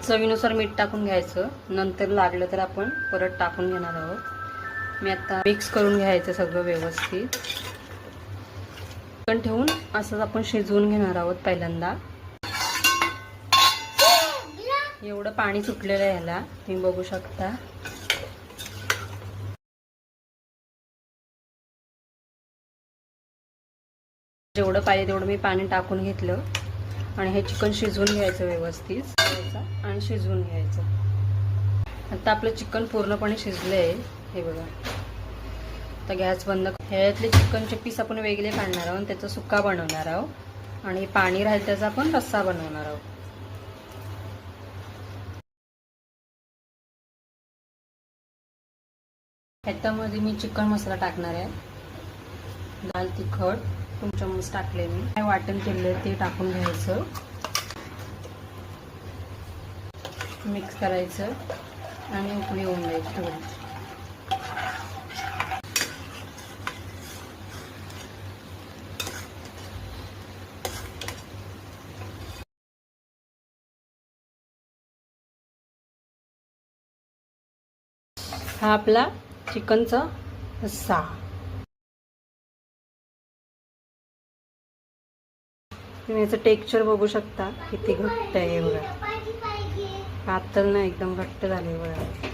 चवीनुसार मीठ टाकून घ्यायचं, नंतर लागलं तर आपण परत टाकून घेणार आहोत। मी आता मिक्स करून घ्यायचं सगळं व्यवस्थित। चिकन ठेवून असंच आपण शिजवून घेणार आहोत। पहिल्यांदा एवढं पाणी सुटलेलं आहे ह्याला, तुम्ही बघू शकता। जेवढं पाहिजे तेवढं मी पाणी टाकून घेतलं आणि हे चिकन शिजवून घ्यायचं व्यवस्थित आणि शिजवून घ्यायचं। आता आपलं चिकन पूर्णपणे शिजलंय, हे बघा। आता गॅस बंद। ह्यातले चिकनचे पीस आपण वेगळे काढणार आहोत, त्याचा सुक्का बनवणार आहोत आणि पाणी राहील त्याचा आपण रस्सा बनवणार आहोत। ह्याच्यामध्ये मी चिकन मसाला टाकणार आहे, लाल तिखट 2 चम्मच टाकले। मी काय वाटण केलेलं ते टाकून घ्यायचं, मिक्स करायचं आणि उकळी होऊन द्यायची थोडी। हा आपला चिकनचा रस्सा। तुम्ही याचं टेक्स्चर बघू शकता किती घट्ट आहे बघा, पातळ नाही एकदम घट्ट झाले बघा।